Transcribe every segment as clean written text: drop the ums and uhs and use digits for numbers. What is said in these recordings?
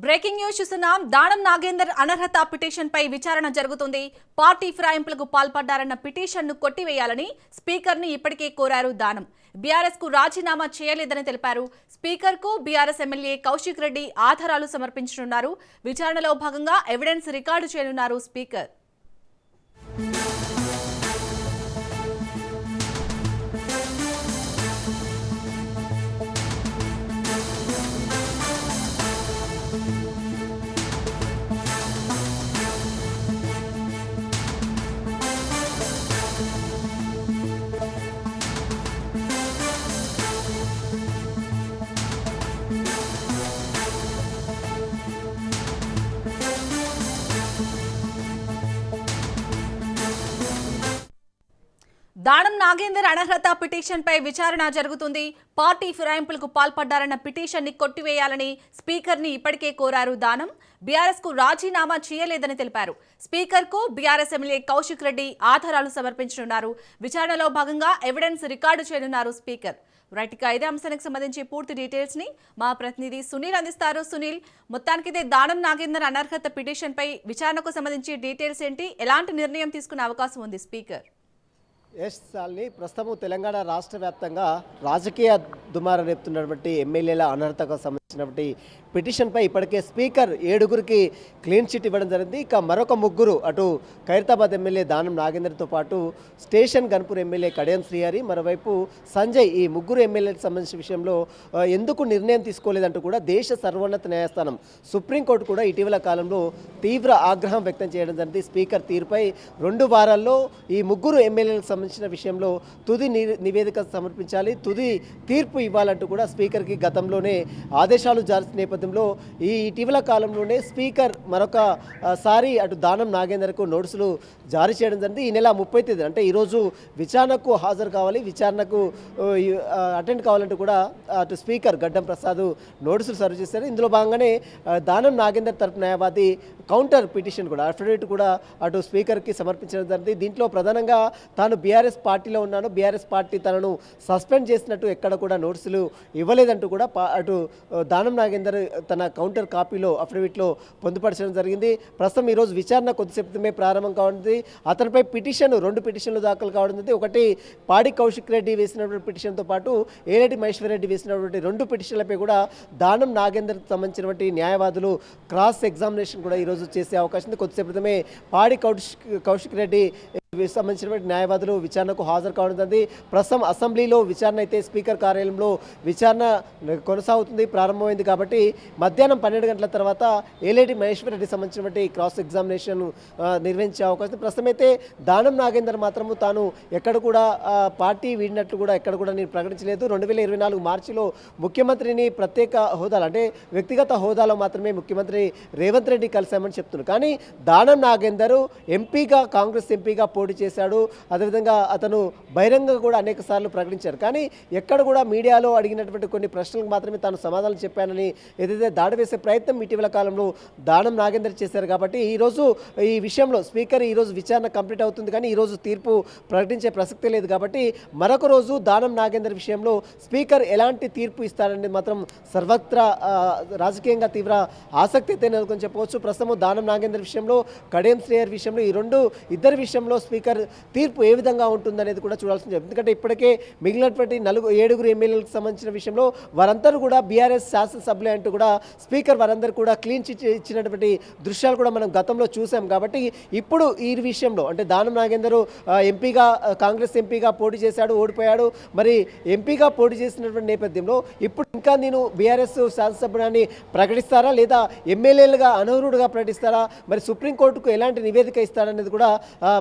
Breaking news చూస్తున్నాం. దానం నాగేందర్ అనర్హత petition పై విచారణ జరుగుతుంది. పార్టీ ఫిరాయింపులకు పాల్పడ్డారన్న పిటిషన్ ను కొట్టివేయాలని స్పీకర్ ని ఇప్పటికే కోరారు దానం. బీఆర్ఎస్ కు రాజీనామా చేయలేదని తెలిపారు. స్పీకర్ కు బీఆర్ఎస్ ఎమ్మెల్యే కౌశిక్ రెడ్డి ఆధారాలు సమర్పించనున్నారు. విచారణలో భాగంగా ఎవిడెన్స్ రికార్డు చేయనున్నారు స్పీకర్. దానం నాగేందర్ అనర్హత పిటిషన్ పై విచారణ జరుగుతుంది. పార్టీ ఫిరాయింపులకు పాల్పడ్డారన్న పిటిషన్ ని కొట్టివేయాలని స్పీకర్ ని ఇప్పటికే కోరారు దానం. బీఆర్ఎస్ కు రాజీనామా చేయలేదని తెలిపారు. స్పీకర్ కు బీఆర్ఎస్ ఎమ్మెల్యే కౌశిక్ రెడ్డి ఆధారాలు సమర్పించనున్నారు. విచారణలో భాగంగా ఎవిడెన్స్ రికార్డు చేయనున్నారు స్పీకర్. రైట్ గా ఇదే అంశానికి సంబంధించి పూర్తి డీటెయిల్స్ ని మా ప్రతినిధి సునీల్ అందిస్తారు. సునీల్, మొత్తానికైతే దానం నాగేందర్ అనర్హత పిటిషన్ పై విచారణకు సంబంధించి డీటెయిల్స్ ఏంటి, ఎలాంటి నిర్ణయం తీసుకునే అవకాశం ఉంది స్పీకర్? ఎస్ సాల్ని, ప్రస్తుతం తెలంగాణ రాష్ట్ర వ్యాప్తంగా రాజకీయ దుమారం రేపుతున్నటువంటి ఎమ్మెల్యేల అనర్హతకు సంబంధించినటువంటి పిటిషన్పై ఇప్పటికే స్పీకర్ 7గురికి క్లీన్ చిట్ ఇవ్వడం జరిగింది. ఇక మరొక 3 అటు ఖైరతాబాద్ ఎమ్మెల్యే దానం నాగేందర్తో పాటు స్టేషన్ గన్పూర్ ఎమ్మెల్యే కడియం శ్రీహరి, మరోవైపు సంజయ్, ఈ 3 ఎమ్మెల్యేలకు సంబంధించిన విషయంలో ఎందుకు నిర్ణయం తీసుకోలేదంటూ కూడా దేశ సర్వోన్నత న్యాయస్థానం సుప్రీంకోర్టు కూడా ఇటీవల కాలంలో తీవ్ర ఆగ్రహం వ్యక్తం చేయడం జరిగింది. స్పీకర్ తీరుపై 2 వారాల్లో ఈ 3 ఎమ్మెల్యేలకు సంబంధించిన విషయంలో తుది నివేదిక సమర్పించాలి, తుది తీర్పు ఇవ్వాలంటూ కూడా స్పీకర్కి గతంలోనే ఆదేశాలు జారీ నేపథ్యంలో ఈ ఇటీవల కాలంలోనే స్పీకర్ మరొకసారి అటు దానం నాగేందర్కు నోటీసులు జారీ చేయడం జరిగింది. ఈ నెల 30 తేదీ అంటే ఈరోజు విచారణకు హాజరు కావాలి, విచారణకు అటెండ్ కావాలంటూ కూడా అటు స్పీకర్ గడ్డం ప్రసాద్ నోటీసులు సర్వ్ చేశారు. ఇందులో భాగంగానే దానం నాగేందర్ తరపు న్యాయవాది కౌంటర్ పిటిషన్ కూడా అఫిడవిట్ కూడా అటు స్పీకర్కి సమర్పించడం జరిగింది. దీంట్లో ప్రధానంగా తాను బీఆర్ఎస్ పార్టీలో ఉన్నాను, బీఆర్ఎస్ పార్టీ తనను సస్పెండ్ చేసినట్టు ఎక్కడ కూడా నోటీసులు ఇవ్వలేదంటూ కూడా అటు దానం నాగేందర్ తన కౌంటర్ కాపీలో అఫిడవిట్లో పొందుపరచడం జరిగింది. ప్రస్తుతం ఈరోజు విచారణ కొద్దిసేపటిమే ప్రారంభం కావడంది. అతనిపై 2 పిటిషన్లు దాఖలు కావడం జరిగింది. ఒకటి పాడి కౌశిక్ రెడ్డి వేసినటువంటి పిటిషన్తో పాటు ఏలేటి మహేశ్వర్ రెడ్డి వేసినటువంటి 2 పిటిషన్లపై కూడా దానం నాగేందర్కి సంబంధించినటువంటి న్యాయవాదులు క్రాస్ ఎగ్జామినేషన్ కూడా ఈరోజు చేసే అవకాశం ఉంది. కొద్దిసేపటిమే పాడి కౌశిక్ రెడ్డి సంబంధించినటువంటి న్యాయవాదులు విచారణకు హాజరు కావడం జరిగింది. ప్రస్తుతం అసెంబ్లీలో విచారణ అయితే స్పీకర్ కార్యాలయంలో విచారణ కొనసాగుతుంది, ప్రారంభమైంది. కాబట్టి మధ్యాహ్నం 12 గంటల తర్వాత ఏలేటి మహేశ్వర్ రెడ్డి సంబంధించినటువంటి క్రాస్ ఎగ్జామినేషన్ నిర్వహించే అవకాశం. ప్రస్తుతం అయితే దానం నాగేందర్ మాత్రము తాను ఎక్కడ కూడా పార్టీ వీడినట్లు కూడా ఎక్కడ కూడా నేను ప్రకటించలేదు. 2024 మార్చిలో ముఖ్యమంత్రిని ప్రత్యేక హోదాలో అంటే వ్యక్తిగత హోదాలో మాత్రమే ముఖ్యమంత్రి రేవంత్ రెడ్డి కలిశామని చెప్తున్నారు. కానీ దానం నాగేందర్ ఎంపీగా, కాంగ్రెస్ ఎంపీగా పోటీ చేశాడు. అదేవిధంగా అతను బహిరంగంగా కూడా అనేక సార్లు ప్రకటించారు. కానీ ఎక్కడ కూడా మీడియాలో అడిగినటువంటి కొన్ని ప్రశ్నలకు మాత్రమే తాను సమాధానం చెప్పానని ఏదైతే దాడి వేసే ప్రయత్నం ఇటీవల కాలంలో దానం నాగేందర్ చేశారు. కాబట్టి ఈరోజు ఈ విషయంలో స్పీకర్ ఈరోజు విచారణ కంప్లీట్ అవుతుంది, కానీ ఈరోజు తీర్పు ప్రకటించే ప్రసక్తే లేదు. కాబట్టి మరొక రోజు దానం నాగేందర్ విషయంలో స్పీకర్ ఎలాంటి తీర్పు ఇస్తారనేది మాత్రం సర్వత్రా రాజకీయంగా తీవ్ర ఆసక్తి అయితే నెలకొని చెప్పవచ్చు. ప్రస్తుతం దానం నాగేందర్ విషయంలో, కడియం శ్రీహరి విషయంలో, ఈ ఇద్దరి విషయంలో స్పీకర్ తీర్పు ఏ విధంగా ఉంటుందనేది కూడా చూడాల్సింది. ఎందుకంటే ఇప్పటికే మిగిలినటువంటి 7 ఎమ్మెల్యేలకు సంబంధించిన విషయంలో వారందరూ కూడా బీఆర్ఎస్ శాసనసభ్యులే అంటూ కూడా స్పీకర్ వారందరూ కూడా క్లీన్ చిట్ ఇచ్చినటువంటి దృశ్యాలు కూడా మనం గతంలో చూసాం. కాబట్టి ఇప్పుడు ఈ విషయంలో అంటే దానం నాగేందర్ ఎంపీగా, కాంగ్రెస్ ఎంపీగా పోటీ చేశాడు, ఓడిపోయాడు. మరి ఎంపీగా పోటీ చేసినటువంటి నేపథ్యంలో ఇప్పుడు ఇంకా నేను బీఆర్ఎస్ శాసనసభ్యుడిని ప్రకటిస్తారా లేదా ఎమ్మెల్యేలుగా అనర్హుడుగా ప్రకటిస్తారా, మరి సుప్రీంకోర్టుకు ఎలాంటి నివేదిక ఇస్తారనేది కూడా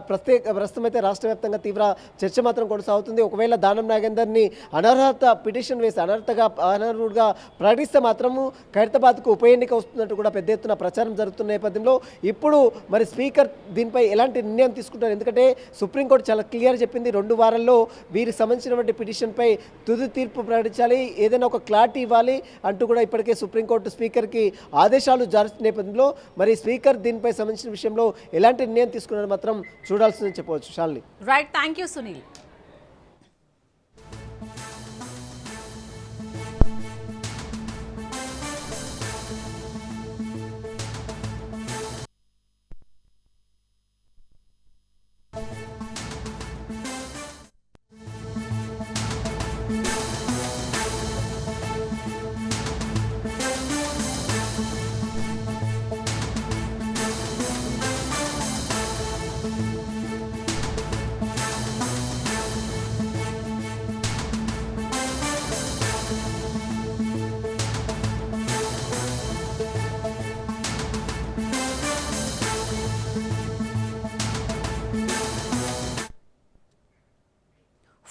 ప్రస్తుతం అయితే రాష్ట్ర వ్యాప్తంగా తీవ్ర చర్చ మాత్రం కొనసాగుతుంది. ఒకవేళ దానం నాగేందర్ని అనర్హత పిటిషన్ వేసి అనర్హుడుగా ప్రకటిస్తే మాత్రము ఖైరతాబాద్కు ఉప ఎన్నిక వస్తున్నట్టు కూడా పెద్ద ఎత్తున ప్రచారం జరుగుతున్న నేపథ్యంలో ఇప్పుడు మరి స్పీకర్ దీనిపై ఎలాంటి నిర్ణయం తీసుకుంటారు? ఎందుకంటే సుప్రీంకోర్టు చాలా క్లియర్ చెప్పింది, 2 వారాల్లో వీరికి సంబంధించినటువంటి పిటిషన్పై తుది తీర్పు ప్రకటించాలి, ఏదైనా ఒక క్లారిటీ ఇవ్వాలి అంటూ కూడా ఇప్పటికే సుప్రీంకోర్టు స్పీకర్కి ఆదేశాలు జారీ నేపథ్యంలో మరి స్పీకర్ దీనిపై సంబంధించిన విషయంలో ఎలాంటి నిర్ణయం తీసుకున్నారు మాత్రం చూడాల్సిందని చెప్పవచ్చు. Shalini. Right, thank you Sunil.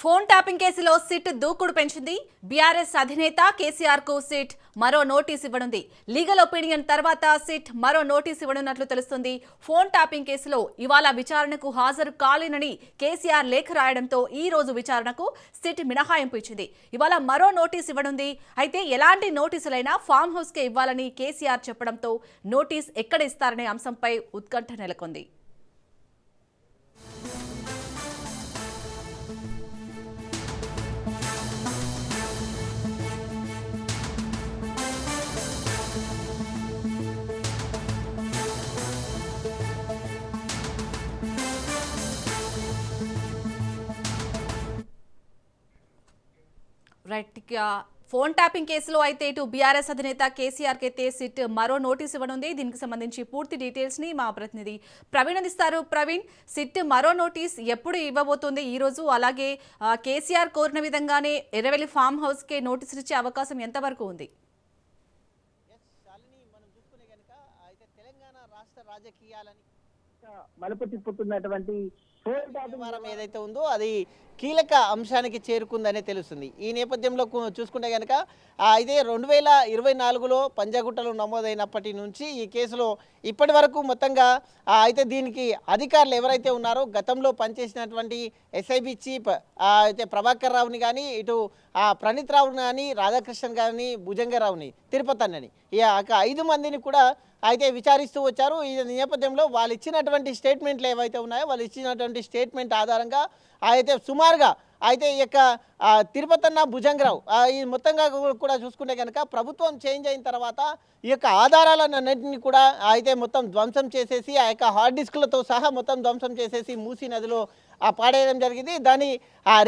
Phone tapping కేసులో సిట్ దూకుడు పెంచింది. బీఆర్ఎస్ అధినేత కేసీఆర్ కు సిట్ మరో నోటీస్ ఇవ్వనుంది. లీగల్ ఒపీనియన్ తర్వాత సిట్ మరో నోటీస్ ఇవ్వనున్నట్లు తెలుస్తుంది. ఫోన్ ట్యాపింగ్ కేసులో ఇవాళ విచారణకు హాజరు కాలేనని కేసీఆర్ లేఖ రాయడంతో ఈ రోజు విచారణకు సిట్ మినహాయింపు ఇచ్చింది. ఇవాళ మరో నోటీస్ ఇవ్వనుంది. అయితే ఎలాంటి నోటీసులైనా ఫామ్ హౌస్ కే ఇవ్వాలని కేసీఆర్ చెప్పడంతో నోటీస్ ఎక్కడ ఇస్తారనే అంశంపై ఉత్కంఠ నెలకొంది. రైట్, ఫోన్ ట్యాపింగ్ కేసులో అయితే ఇటు బీఆర్ఎస్ అధినేత కేసీఆర్ కి అయితే సిట్ మరో నోటీస్ ఇవ్వనుంది. దీనికి సంబంధించి పూర్తి డీటెయిల్స్ ని మా ప్రతినిధి ప్రవీణ్ అందిస్తారు. ప్రవీణ్, సిట్ మరో నోటీస్ ఎప్పుడు ఇవ్వబోతోంది ఈ రోజు? అలాగే కేసీఆర్ కోరిన విధంగానే ఎర్రవెల్లి ఫామ్ హౌస్ కి నోటీసులు ఇచ్చే అవకాశం ఎంతవరకు ఉంది? తెలంగాణ రాష్ట్ర రాజకీయాలని మలుపు తిప్పుతున్నటువంటి వ్యవహారం ఏదైతే ఉందో అది కీలక అంశానికి చేరుకుందనే తెలుస్తుంది. ఈ నేపథ్యంలో చూసుకుంటే కనుక అయితే 2024లో పంజాగుట్టలో నమోదైనప్పటి నుంచి ఈ కేసులో ఇప్పటి వరకు మొత్తంగా అయితే దీనికి అధికారులు ఎవరైతే ఉన్నారో గతంలో పనిచేసినటువంటి ఎస్ఐబి చీఫ్ అయితే ప్రభాకర్ రావుని కానీ, ఇటు ప్రణీత్ రావుని కానీ, రాధాకృష్ణన్ గారిని, భుజంగరావుని, తిరుపతి అన్నని ఈ 5 మందిని కూడా అయితే విచారిస్తూ వచ్చారు. ఈ నేపథ్యంలో వాళ్ళు ఇచ్చినటువంటి స్టేట్మెంట్లు ఏవైతే ఉన్నాయో వాళ్ళు ఇచ్చినటువంటి స్టేట్మెంట్ ఆధారంగా అయితే సుమారుగా అయితే ఈ యొక్క తిరుపతన్న, భుజంగరావు ఈ మొత్తంగా కూడా చూసుకుంటే కనుక ప్రభుత్వం చేంజ్ అయిన తర్వాత ఈ యొక్క ఆధారాలన్నింటినీ కూడా అయితే మొత్తం ధ్వంసం చేసేసి ఆ యొక్క హార్డ్ డిస్క్లతో సహా మొత్తం ధ్వంసం చేసేసి మూసీ నదిలో పాడేయడం జరిగింది. దాన్ని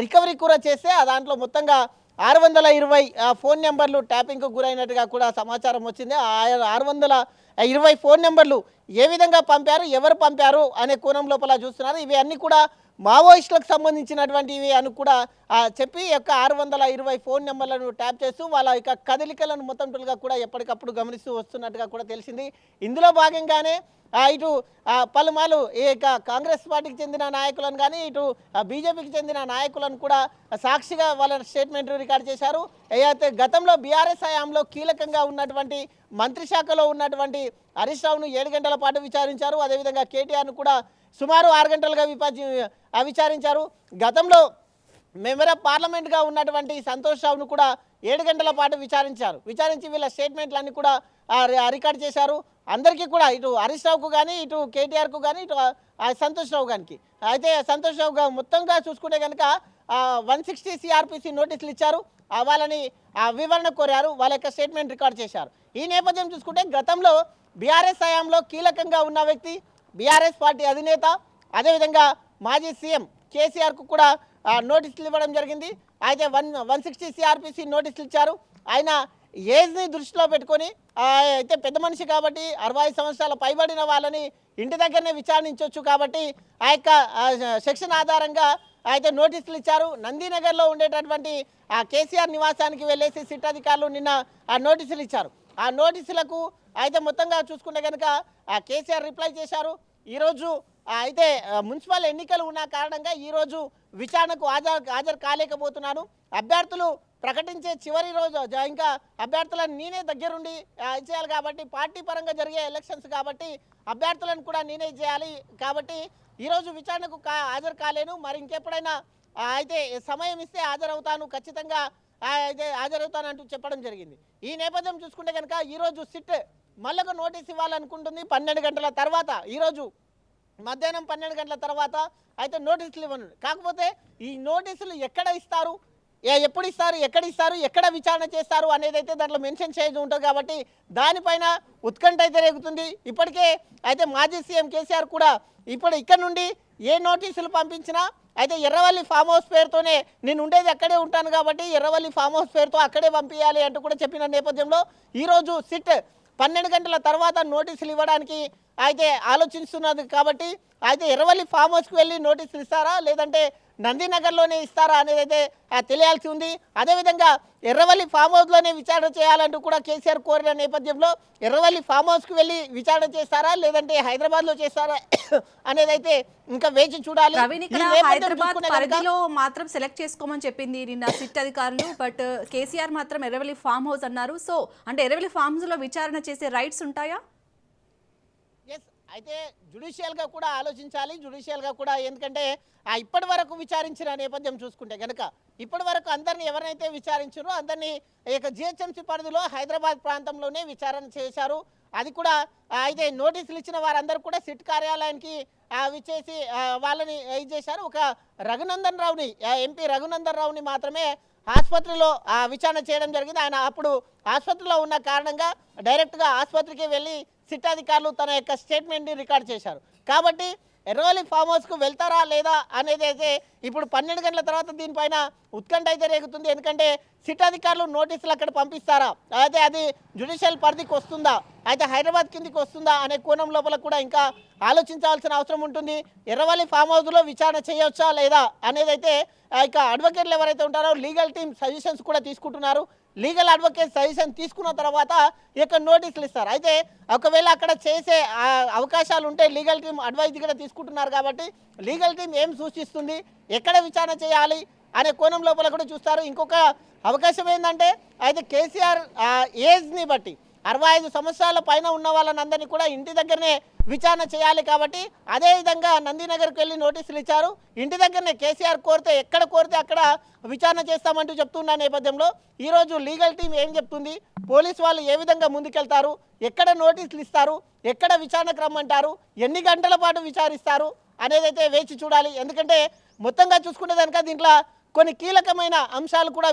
రికవరీ కూడా చేస్తే దాంట్లో మొత్తంగా 620 ఫోన్ నెంబర్లు ట్యాపింగ్కు గురైనట్టుగా కూడా సమాచారం వచ్చింది. 620 ఫోన్ నెంబర్లు ఏ విధంగా పంపారు, ఎవరు పంపారు అనే కోణం లోపల చూస్తున్నారు. ఇవి అన్నీ కూడా మావోయిస్టులకు సంబంధించినటువంటివి అని కూడా చెప్పి యొక్క 620 ఫోన్ నెంబర్లను ట్యాప్ చేస్తూ వాళ్ళ యొక్క కదలికలను మొత్తంగా కూడా ఎప్పటికప్పుడు గమనిస్తూ వస్తున్నట్టుగా కూడా తెలిసింది. ఇందులో భాగంగానే ఇటు పలుమార్లు ఈ యొక్క కాంగ్రెస్ పార్టీకి చెందిన నాయకులను కానీ, ఇటు బీజేపీకి చెందిన నాయకులను కూడా సాక్షిగా వాళ్ళ స్టేట్మెంట్ రికార్డ్ చేశారు. అయితే గతంలో బీఆర్ఎస్ హయాంలో కీలకంగా ఉన్నటువంటి మంత్రి శాఖలో ఉన్నటువంటి హరీష్ రావును 7 గంటల పాటు విచారించారు. అదేవిధంగా కేటీఆర్ను కూడా సుమారు 6 గంటలుగా విచారించారు. గతంలో మెంబర్ ఆఫ్ పార్లమెంట్గా ఉన్నటువంటి సంతోష్ రావును కూడా 7 గంటల పాటు విచారించి వీళ్ళ స్టేట్మెంట్లన్నీ కూడా రికార్డ్ చేశారు. అందరికీ కూడా ఇటు హరీష్ రావుకు కానీ, ఇటు కేటీఆర్కు కానీ, ఇటు సంతోష్ రావు గారికి అయితే సంతోష్ రావు మొత్తంగా చూసుకుంటే కనుక 160 సిఆర్పిసి నోటీసులు ఇచ్చారు. వాళ్ళని వివరణ కోరారు, వాళ్ళ యొక్క స్టేట్మెంట్ రికార్డ్ చేశారు. ఈ నేపథ్యం చూసుకుంటే గతంలో బీఆర్ఎస్ హయాంలో కీలకంగా ఉన్న వ్యక్తి, బీఆర్ఎస్ పార్టీ అధినేత, అదేవిధంగా మాజీ సీఎం కేసీఆర్కు కూడా నోటీసులు ఇవ్వడం జరిగింది. అయితే 160 సిఆర్పిసి నోటీసులు ఇచ్చారు. ఆయన ఏజ్ని దృష్టిలో పెట్టుకొని అయితే పెద్ద మనిషి కాబట్టి 65 సంవత్సరాల పైబడిన వాళ్ళని ఇంటి దగ్గరనే విచారించవచ్చు కాబట్టి ఆ యొక్క సెక్షన్ ఆధారంగా అయితే నోటీసులు ఇచ్చారు. నందీనగర్లో ఉండేటటువంటి కేసీఆర్ నివాసానికి వెళ్ళేసి సిట్ అధికారులు నిన్న నోటీసులు ఇచ్చారు. ఆ నోటీసులకు అయితే మొత్తంగా చూసుకుంటే కనుక కేసీఆర్ రిప్లై చేశారు. ఈరోజు అయితే మున్సిపల్ ఎన్నికలు ఉన్న కారణంగా ఈరోజు విచారణకు హాజరు కాలేకపోతున్నాను. అభ్యర్థులు ప్రకటించే చివరి రోజు ఇంకా అభ్యర్థులను నేనే దగ్గరుండి చేయాలి కాబట్టి, పార్టీ పరంగా జరిగే ఎలక్షన్స్ కాబట్టి అభ్యర్థులను కూడా నేనే చేయాలి కాబట్టి ఈరోజు విచారణకు హాజరు కాలేను. మరి ఇంకెప్పుడైనా అయితే సమయం ఇస్తే హాజరవుతాను, ఖచ్చితంగా అయితే హాజరవుతానంటూ చెప్పడం జరిగింది. ఈ నేపథ్యం చూసుకుంటే కనుక ఈరోజు సిట్ మళ్ళొక నోటీస్ ఇవ్వాలనుకుంటుంది 12 గంటల తర్వాత. ఈరోజు మధ్యాహ్నం 12 గంటల తర్వాత అయితే నోటీసులు ఇవ్వను. కాకపోతే ఈ నోటీసులు ఎక్కడ ఇస్తారు, ఎప్పుడు ఇస్తారు, ఎక్కడ విచారణ చేస్తారు అనేది అయితే దాంట్లో మెన్షన్ చేసి ఉంటుంది కాబట్టి దానిపైన ఉత్కంఠ అయితే రేగుతుంది. ఇప్పటికే అయితే మాజీ సీఎం కేసీఆర్ కూడా ఇక్కడ నుండి ఏ నోటీసులు పంపించినా అయితే ఎర్రవల్లి ఫామ్ హౌస్ పేరుతోనే నేను ఉండేది అక్కడే ఉంటాను కాబట్టి ఎర్రవల్లి ఫామ్ హౌస్ పేరుతో అక్కడే పంపించాలి అంటూ కూడా చెప్పిన నేపథ్యంలో ఈరోజు సిట్ 12 గంటల తర్వాత నోటీసులు ఇవ్వడానికి అయితే ఆలోచిస్తున్నది కాబట్టి అయితే ఎర్రవల్లి ఫామ్ హౌస్కి వెళ్ళి నోటీసులు ఇస్తారా, లేదంటే నందినగర్లోనే ఇస్తారా అనేది అయితే తెలియాల్సి ఉంది. అదేవిధంగా ఎర్రవల్లి ఫామ్ హౌస్లోనే విచారణ చేయాలంటూ కూడా కేసీఆర్ కోరిన నేపథ్యంలో ఎర్రవల్లి ఫామ్ హౌస్కి వెళ్ళి విచారణ చేస్తారా లేదంటే హైదరాబాద్లో చేస్తారా అనేది అయితే ఇంకా వేచి చూడాలి. ప్రవీణ్, ఇక్కడ హైదరాబాద్ పరిధిలో మాత్రం సెలెక్ట్ చేసుకోమని చెప్పింది నిన్న సిట్ అధికారులు. బట్ కేసీఆర్ మాత్రం ఎర్రవల్లి ఫామ్ హౌస్ అన్నారు. సో అంటే ఎర్రవల్లి ఫామ్ హౌస్ లో విచారణ చేసే రైట్స్ ఉంటాయా? ఎస్, అయితే జ్యుడిషియల్గా కూడా ఆలోచించాలి. జ్యుడిషియల్గా కూడా ఎందుకంటే ఇప్పటి వరకు విచారించిన నేపథ్యం చూసుకుంటే కనుక ఇప్పటి వరకు అందరినీ ఎవరైతే విచారించారో అందరినీ ఇక జిహెచ్ఎంసీ పరిధిలో హైదరాబాద్ ప్రాంతంలోనే విచారణ చేశారు. అది కూడా అయితే నోటీసులు ఇచ్చిన వారందరూ కూడా సిట్ కార్యాలయానికి విచ్చేసి వాళ్ళని ఇది చేశారు. ఒక రఘునందన్ రావుని ఎంపీ రఘునందన్ రావుని మాత్రమే ఆసుపత్రిలో విచారణ చేయడం జరిగింది. ఆయన అప్పుడు ఆసుపత్రిలో ఉన్న కారణంగా డైరెక్ట్గా ఆసుపత్రికి వెళ్ళి సిట్ అధికారులు తన యొక్క స్టేట్మెంట్ని రికార్డ్ చేశారు. కాబట్టి ఎర్రవల్లి ఫామ్ హౌస్కు వెళ్తారా లేదా అనేది అయితే ఇప్పుడు 12 గంటల తర్వాత దీనిపైన ఉత్కంఠ అయితే రేగుతుంది. ఎందుకంటే సిట్ అధికారులు నోటీసులు అక్కడ పంపిస్తారా, అయితే అది జ్యుడిషియల్ పరిధికి వస్తుందా, అయితే హైదరాబాద్ కిందికి వస్తుందా అనే కోణం లోపల కూడా ఇంకా ఆలోచించాల్సిన అవసరం ఉంటుంది. ఎర్రవల్లి ఫామ్ హౌస్లో విచారణ చేయవచ్చా లేదా అనేది అయితే ఇక అడ్వకేట్లు ఎవరైతే ఉంటారో లీగల్ టీమ్ సజెషన్స్ కూడా తీసుకుంటున్నారు. లీగల్ అడ్వకేట్ సజెషన్ తీసుకున్న తర్వాత ఇక నోటీసులు ఇస్తారు. అయితే ఒకవేళ అక్కడ చేసే అవకాశాలు ఉంటే లీగల్ టీం అడ్వైజ్ కూడా తీసుకుంటున్నారు. కాబట్టి లీగల్ టీం ఏం సూచిస్తుంది, ఎక్కడ విచారణ చేయాలి అనే కోణం లోపల కూడా చూస్తారు. ఇంకొక అవకాశం ఏంటంటే అయితే కేసీఆర్ ఏజ్ని బట్టి 65 సంవత్సరాల పైన ఉన్న వాళ్ళందరినీ కూడా ఇంటి దగ్గరనే విచారణ చేయాలి. కాబట్టి అదేవిధంగా నందినగర్కి వెళ్ళి నోటీసులు ఇచ్చారు. ఇంటి దగ్గరనే కేసీఆర్ కోరితే ఎక్కడ కోరితే అక్కడ విచారణ చేస్తామంటూ చెప్తున్న నేపథ్యంలో ఈరోజు లీగల్ టీం ఏం చెప్తుంది, పోలీసు వాళ్ళు ఏ విధంగా ముందుకెళ్తారు, ఎక్కడ నోటీసులు ఇస్తారు, ఎక్కడ విచారణకు రమ్మంటారు, ఎన్ని గంటల పాటు విచారిస్తారు అనేది అయితే వేచి చూడాలి. ఎందుకంటే మొత్తంగా చూసుకునే కనుక దీంట్లో కొన్ని కీలకమైన అంశాలు కూడా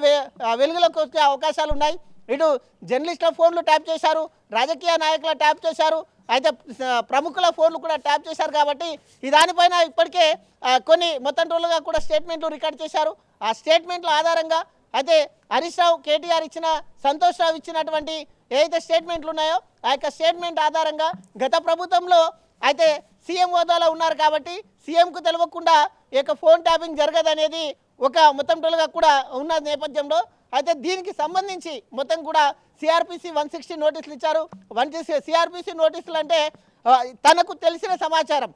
వెలుగులోకి వచ్చే అవకాశాలు ఉన్నాయి. ఇటు జర్నలిస్టుల ఫోన్లు ట్యాప్ చేశారు, రాజకీయ నాయకుల ట్యాప్ చేశారు, అయితే ప్రముఖుల ఫోన్లు కూడా ట్యాప్ చేశారు. కాబట్టి ఈ దానిపైన ఇప్పటికే కొన్ని మొత్తం రోజులుగా కూడా స్టేట్మెంట్లు రికార్డ్ చేశారు. ఆ స్టేట్మెంట్ల ఆధారంగా అయితే హరీష్ రావు, కేటీఆర్ ఇచ్చిన, సంతోష్ రావు ఇచ్చినటువంటి ఏదైతే స్టేట్మెంట్లు ఉన్నాయో ఆ యొక్క స్టేట్మెంట్ ఆధారంగా గత ప్రభుత్వంలో అయితే సీఎం హోదాలో ఉన్నారు కాబట్టి సీఎంకు తెలియకుండా ఈ యొక్క ఫోన్ ట్యాపింగ్ జరగదనేది ఒక మొత్తం రోజులుగా కూడా ఉన్న నేపథ్యంలో అయితే దీనికి సంబంధించి మొత్తం కూడా సిఆర్పిసి 160 నోటీసులు ఇచ్చారు. సిఆర్పిసి నోటీసులు అంటే తనకు తెలిసిన సమాచారం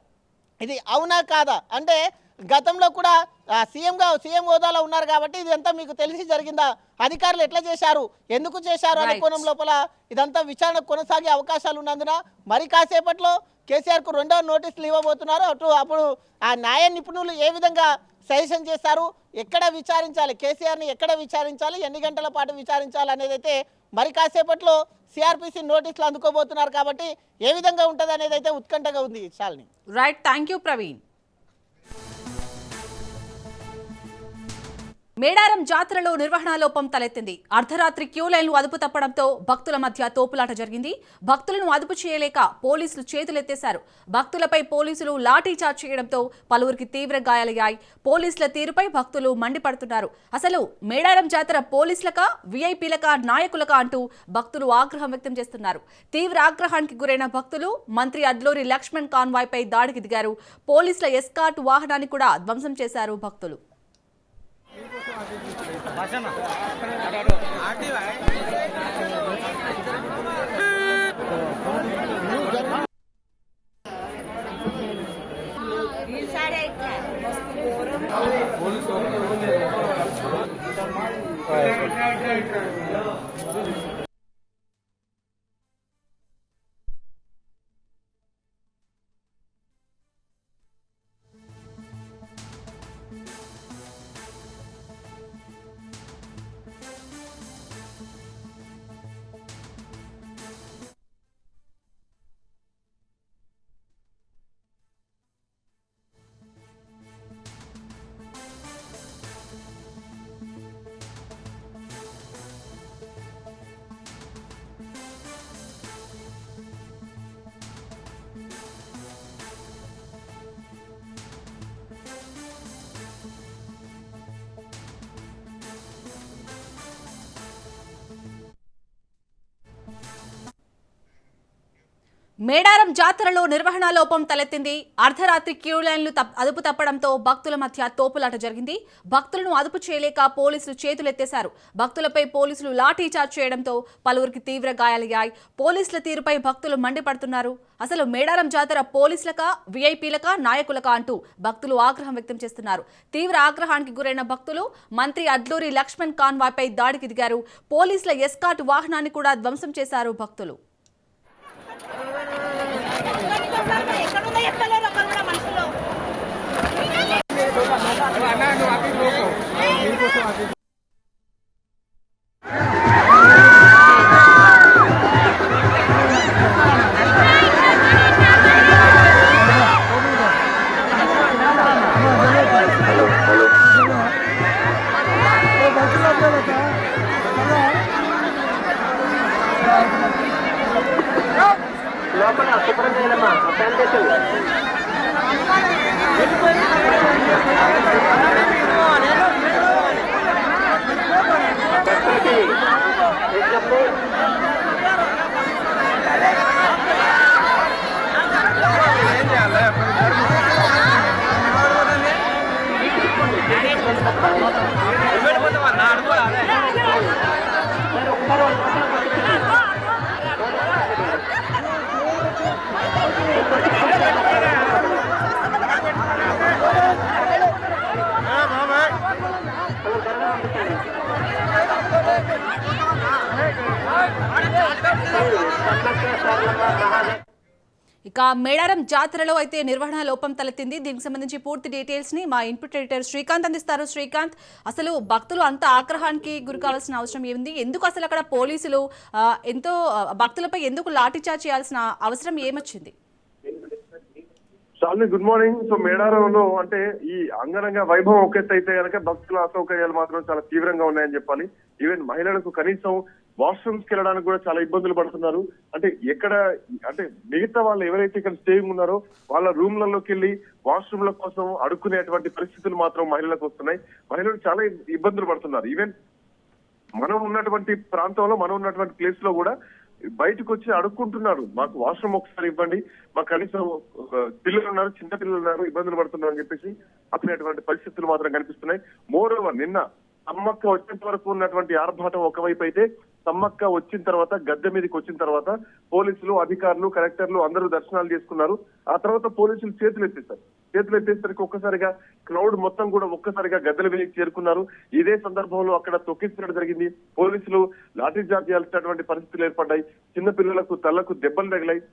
ఇది అవునా కాదా అంటే గతంలో కూడా సీఎం హోదాలో ఉన్నారు కాబట్టి ఇదంతా మీకు తెలిసి జరిగిందా, అధికారులు ఎట్లా చేశారు, ఎందుకు చేశారు అనే కోణం లోపల ఇదంతా విచారణ కొనసాగే అవకాశాలు ఉన్నందున మరి కాసేపట్లో కేసీఆర్కు 2వ నోటీసులు ఇవ్వబోతున్నారు. అప్పుడు ఆ న్యాయ నిపుణులు ఏ విధంగా సజెషన్ చేస్తారు, ఎక్కడ విచారించాలి, కేసీఆర్ని ఎక్కడ విచారించాలి, ఎన్ని గంటల పాటు విచారించాలి అనేది అయితే మరి కాసేపట్లో సిఆర్పిసి నోటీసులు అందుకోబోతున్నారు. కాబట్టి ఏ విధంగా ఉంటుంది అనేది అయితే ఉత్కంఠగా ఉంది. Shalini. Right, thank you Praveen. Medaram జాతరలో నిర్వహణ లోపం తలెత్తింది. అర్ధరాత్రి క్యూ లైన్లు అదుపు తప్పడంతో భక్తుల మధ్య తోపులాట జరిగింది. భక్తులను అదుపు చేయలేక పోలీసులు చేతులెత్తేశారు. భక్తులపై పోలీసులు లాఠీచార్జ్ చేయడంతో పలువురికి తీవ్ర గాయాలయ్యాయి. పోలీసుల తీరుపై భక్తులు మండిపడుతున్నారు. అసలు మేడారం జాతర పోలీసులకా, వీఐపీలకా, నాయకులకా అంటూ భక్తులు ఆగ్రహం వ్యక్తం చేస్తున్నారు. తీవ్ర ఆగ్రహానికి గురైన భక్తులు మంత్రి అడ్లూరి లక్ష్మణ్ కాన్వాయ్పై దాడికి దిగారు. పోలీసుల ఎస్కార్ట్ వాహనాన్ని కూడా ధ్వంసం చేశారు భక్తులు. మేడారం జాతరలో నిర్వహణ లోపం తలెత్తింది. అర్ధరాత్రి క్యూ లైన్లు అదుపు తప్పడంతో భక్తుల మధ్య తోపులాట జరిగింది. భక్తులను అదుపు చేయలేక పోలీసులు చేతులెత్తేశారు. భక్తులపై పోలీసులు లాఠీచార్జ్ చేయడంతో పలువురికి తీవ్ర గాయాలయ్యాయి. పోలీసుల తీరుపై భక్తులు మండిపడుతున్నారు. అసలు మేడారం జాతర పోలీసులకా, వీఐపీలకా, నాయకులకా అంటూ భక్తులు ఆగ్రహం వ్యక్తం చేస్తున్నారు. తీవ్ర ఆగ్రహానికి గురైన భక్తులు మంత్రి అడ్లూరి లక్ష్మణ్ కాన్వాయ్పై దాడికి దిగారు. పోలీసుల ఎస్కాట్ వాహనాన్ని కూడా ధ్వంసం చేశారు భక్తులు. లోపల శుభ్రం చేయాలమ్మా శానిటైజర్ ఇక మేడారం జాతరలో అయితే నిర్వహణ లోపం తలెత్తింది. దీనికి సంబంధించి పూర్తి డీటెయిల్స్ ని మా ఇన్పుట్ ఎడిటర్ శ్రీకాంత్ అందిస్తారు. శ్రీకాంత్, అసలు భక్తులు అంత ఆగ్రహానికి గురి కావాల్సిన అవసరం ఏముంది? ఎందుకు అసలు అక్కడ పోలీసులు ఎంతో భక్తులపై ఎందుకు లాఠీచార్జ్ చేయాల్సిన అవసరం ఏమొచ్చింది? Shalini, good morning. సో మేడారంలో అంటే ఈ అంగరంగ వైభవం ఒకెత్త అయితే కనుక భక్తుల అసౌకర్యాలు మాత్రం చాలా తీవ్రంగా ఉన్నాయని చెప్పాలి. ఈవెన్ మహిళలకు కనీసం వాష్రూమ్స్ కి వెళ్ళడానికి కూడా చాలా ఇబ్బందులు పడుతున్నారు. అంటే ఎక్కడ అంటే మిగతా వాళ్ళు ఎవరైతే ఇక్కడ స్టేయింగ్ ఉన్నారో వాళ్ళ రూమ్లలోకి వెళ్ళి వాష్రూమ్ల కోసం అడుక్కునేటువంటి పరిస్థితులు మాత్రం మహిళలకు వస్తున్నాయి. మహిళలు చాలా ఇబ్బందులు పడుతున్నారు. ఈవెన్ మనం ఉన్నటువంటి ప్రాంతంలో, మనం ఉన్నటువంటి ప్లేస్ లో కూడా బయటకు వచ్చి అడుక్కుంటున్నారు. మాకు వాష్రూమ్ ఒకసారి ఇవ్వండి, మాకు కనీసం పిల్లలు ఉన్నారు, చిన్న పిల్లలు ఉన్నారు, ఇబ్బందులు పడుతున్నారు అని చెప్పేసి అతనేటువంటి పరిస్థితులు మాత్రం కనిపిస్తున్నాయి. మోర్ ఓవర్ నిన్న సమ్మక్క వచ్చేంత వరకు ఉన్నటువంటి ఆర్భాటం ఒకవైపు అయితే, సమ్మక్క వచ్చిన తర్వాత గద్దె మీదకి వచ్చిన తర్వాత పోలీసులు, అధికారులు, కలెక్టర్లు అందరూ దర్శనాలు చేసుకున్నారు. ఆ తర్వాత పోలీసులు చేతులు ఎత్తేసరికి ఒక్కసారిగా క్రౌడ్ మొత్తం కూడా ఒక్కసారిగా గద్దెల మీదకి చేరుకున్నారు. ఇదే సందర్భంలో అక్కడ తొక్కించడం జరిగింది. పోలీసులు లాఠీచార్జ్ చేయాల్సినటువంటి పరిస్థితులు ఏర్పడ్డాయి. చిన్న పిల్లలకు తలకు దెబ్బలు తగిలాయి.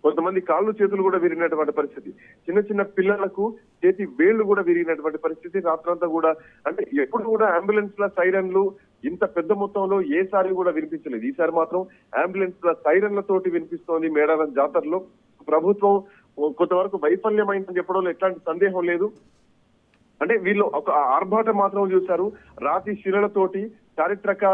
కొంతమంది కాళ్ళు చేతులు కూడా విరిగినటువంటి పరిస్థితి. చిన్న చిన్న పిల్లలకు చేతి వేళ్లు కూడా విరిగినటువంటి పరిస్థితి. రాత్రంతా కూడా అంటే ఎప్పుడు కూడా అంబులెన్స్ ల సైరన్లు ఇంత పెద్ద మొత్తంలో ఏసారి కూడా వినిపించలేదు. ఈసారి మాత్రం అంబులెన్స్ ల సైరన్లతోటి వినిపిస్తోంది. మేడారం జాతరలో ప్రభుత్వం కొంతవరకు వైఫల్యమైందని చెప్పడంలో ఎట్లాంటి సందేహం లేదు. అంటే వీళ్ళు ఒక ఆర్భాటం మాత్రం చూశారు. రాతి శిలలతోటి చారిత్రక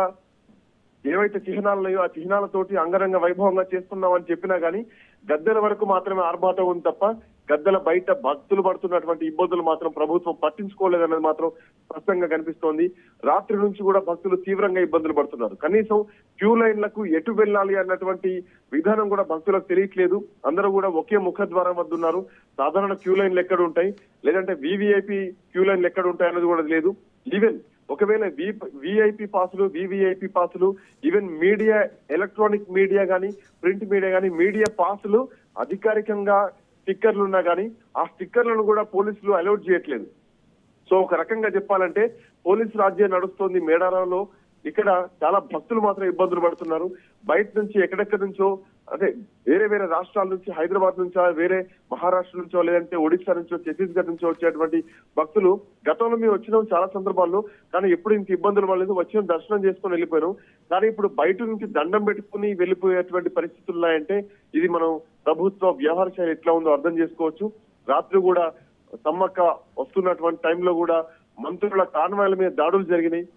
ఏవైతే చిహ్నాలు ఉన్నాయో ఆ చిహ్నాలతోటి అంగరంగ వైభవంగా చేస్తున్నామని చెప్పినా గానీ గద్దెల వరకు మాత్రమే ఆర్భాటం ఉంది తప్ప గద్దెల బయట భక్తులు పడుతున్నటువంటి ఇబ్బందులు మాత్రం ప్రభుత్వం పట్టించుకోలేదన్నది మాత్రం స్పష్టంగా కనిపిస్తోంది. రాత్రి నుంచి కూడా భక్తులు తీవ్రంగా ఇబ్బందులు పడుతున్నారు. కనీసం క్యూ లైన్లకు ఎటు వెళ్ళాలి అన్నటువంటి విధానం కూడా భక్తులకు తెలియట్లేదు. అందరూ కూడా ఒకే ముఖద్వారం వద్ద ఉన్నారు. సాధారణ క్యూ లైన్లు ఎక్కడ ఉంటాయి, లేదంటే వివిఐపి క్యూ లైన్లు ఎక్కడ ఉంటాయి అన్నది కూడా లేదు. ఈవెన్ ఒకవేళ విఐపి పాసులు, వివిఐపి పాసులు, ఈవెన్ మీడియా, ఎలక్ట్రానిక్ మీడియా గానీ, ప్రింట్ మీడియా గానీ, మీడియా పాసులు అధికారికంగా స్టిక్కర్లు ఉన్నా గానీ ఆ స్టిక్కర్లను కూడా పోలీసులు అలౌట్ చేయట్లేదు. సో ఒక రకంగా చెప్పాలంటే పోలీసు రాజ్యం నడుస్తోంది మేడారంలో. ఇక్కడ చాలా భక్తులు మాత్రం ఇబ్బందులు పడుతున్నారు. బయట నుంచి ఎక్కడెక్కడి నుంచో, అంటే వేరే వేరే రాష్ట్రాల నుంచి, హైదరాబాద్ నుంచో, వేరే మహారాష్ట్ర నుంచో, లేదంటే ఒడిశా నుంచో, ఛత్తీస్గఢ్ నుంచో వచ్చేటువంటి భక్తులు గతంలో మేము వచ్చినాం చాలా సందర్భాల్లో. కానీ ఎప్పుడు ఇంత ఇబ్బందులు పడలేదు. వచ్చిన దర్శనం చేసుకుని వెళ్ళిపోయాం. కానీ ఇప్పుడు బయట నుంచి దండం పెట్టుకుని వెళ్ళిపోయేటువంటి పరిస్థితులు ఉన్నాయంటే ఇది మనం ప్రభుత్వ వ్యవహార శైలి ఎట్లా ఉందో అర్థం చేసుకోవచ్చు. రాత్రి కూడా సమ్మక్క వస్తున్నటువంటి టైంలో కూడా మంత్రుల కాన్వాయ్ల మీద దాడులు జరిగినాయి.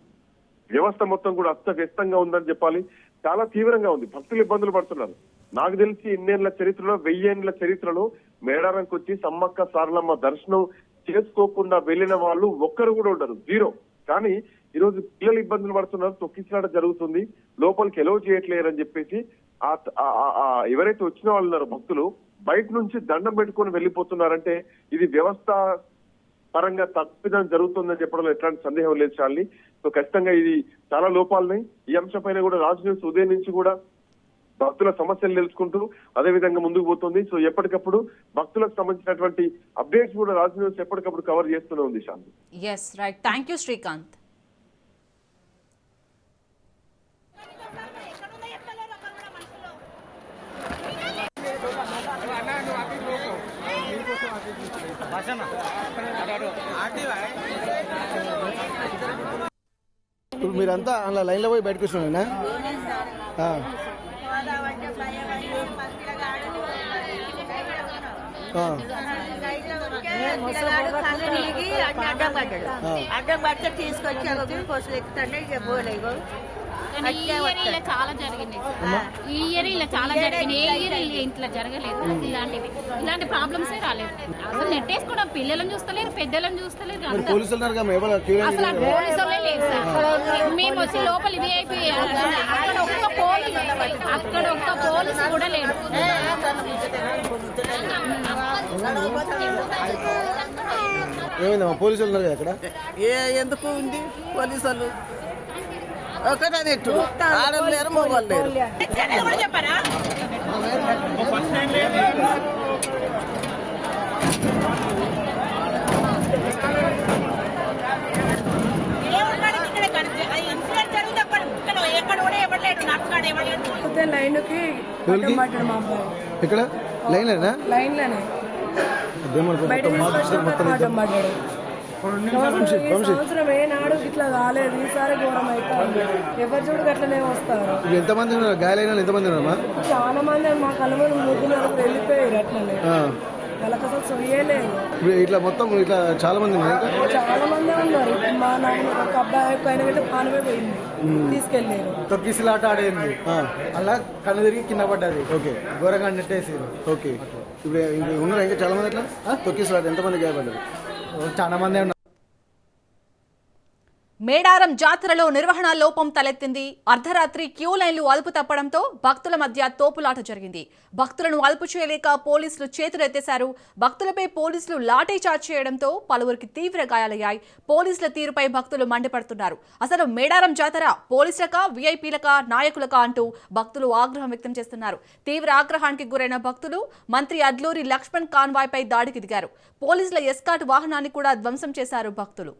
వ్యవస్థ మొత్తం కూడా అస్తవ్యస్తంగా ఉందని చెప్పాలి. చాలా తీవ్రంగా ఉంది. భక్తులు ఇబ్బందులు పడుతున్నారు. నాకు తెలిసి ఇన్నేళ్ల చరిత్రలో, 1000 ఏళ్ల చరిత్రలో మేడారంకి వచ్చి సమ్మక్క సారలమ్మ దర్శనం చేసుకోకుండా వెళ్ళిన వాళ్ళు ఒక్కరు కూడా ఉండరు, జీరో. కానీ ఈరోజు పిల్లలు ఇబ్బందులు పడుతున్నారు, తొక్కిసలాట జరుగుతుంది, లోపలికి ఎలవ్ చేయట్లేరని చెప్పేసి ఎవరైతే వచ్చిన వాళ్ళు ఉన్నారో భక్తులు బయట నుంచి దండం పెట్టుకొని వెళ్ళిపోతున్నారంటే ఇది వ్యవస్థ పరంగా తప్పిదం జరుగుతుందని చెప్పడంలో ఎట్లాంటి సందేహం లేదు చాలని. సో ఖచ్చితంగా ఇది చాలా లోపాలని. ఈ అంశం పైన కూడా రాజ్ న్యూస్ ఉదయం నుంచి కూడా భక్తుల సమస్యలు తెలుసుకుంటూ అదే విధంగా ముందుకు పోతుంది. సో ఎప్పటికప్పుడు భక్తులకు సంబంధించినటువంటి అప్డేట్స్ కూడా రాజ్ న్యూస్ ఎప్పటికప్పుడు కవర్ చేస్తూనే ఉంది Shanti. Yes right, thank you Srikanth. ఇప్పుడు మీరంతా అలా లైన్లో పోయి బయటకు వస్తున్నాయినా అడ్డం పడితే తీసుకొచ్చి గ్లూకోజులు ఎక్కుతాంటే ఇక పోలేవు. ఈ ఇయర్ ఇలా చాలా జరిగినాయి సార్. ఈ ఇయర్ ఇలా చాలా జరిగినాయి. ఏ ఇయర్ ఇంట్లో జరగలేదు. ఇలాంటి ప్రాబ్లమ్స్ రాలేదు. అసలు నెట్టేసుకోవడం పిల్లలను చూస్తలేరు, పెద్దలను చూస్తలేరు. పోలీసులు అసలు పోలీసు వాళ్ళే లేదు సార్. మేము వచ్చి లోపల విఐపి అక్కడ ఒక్క పోలీసు కూడా లేడు. ఏమైందమ్మా పోలీసులు ఉన్నారు కదా అక్కడ? ఎందుకు ఉంది పోలీసు వాళ్ళు ఒకటే నెట్టు ఆడలు లేరు మొగలు లేరు. ఇక్కడ లైన్లేనా? లైన్లోనే సంవత్సరం ఏనాడు ఇట్లా కాలేదు. ఈసారి ఘోరం అవుతుంది. ఎవరు చూడు అట్లనే వస్తారు. ఎంతమంది గాయాలైన ఎంతమంది ఉన్నారమ్మా? చాలా మంది మా కలవరు 3 వెళ్ళిపోయారు అట్లనే. వాళ్ళకి అసలు సొయ్యలేదు. ఇట్లా మొత్తం ఇట్లా చాలా మంది చాలా మంది ఉన్నారు. మా నాన్న ఒక అబ్బాయి పైన వెళ్ళి పానమే పోయింది, తీసుకెళ్ళారు. తొక్కిసిలాట ఆడేది అలా కన్ను తిరిగి కింద పడ్డది. ఓకే, ఘోరంగా నెట్టేసారు. ఓకే, ఇప్పుడు ఉన్నారు ఇంకా చాలా మంది అట్లా తొక్కిసిలాట. ఎంతమంది గాయపడ్డారు? చాలా మంది ఉన్నారు. మేడారం జాతరలో నిర్వహణ లోపం తలెత్తింది. అర్ధరాత్రి క్యూ లైన్లు అదుపు తప్పడంతో భక్తుల మధ్య తోపులాట జరిగింది. భక్తులను అదుపు చేయలేక పోలీసులు చేతులెత్తేశారు. భక్తులపై పోలీసులు లాఠీ చార్జ్ చేయడంతో పలువురికి తీవ్ర గాయాలయ్యాయి. పోలీసుల తీరుపై భక్తులు మండిపడుతున్నారు. అసలు మేడారం జాతర పోలీసులకా, వీఐపీలకా, నాయకులకా అంటూ భక్తులు ఆగ్రహం వ్యక్తం చేస్తున్నారు. తీవ్ర ఆగ్రహానికి గురైన భక్తులు మంత్రి అడ్లూరి లక్ష్మణ్ కాన్వాయ్పై దాడికి దిగారు. పోలీసుల ఎస్కాట్ వాహనాన్ని కూడా ధ్వంసం చేశారు భక్తులు.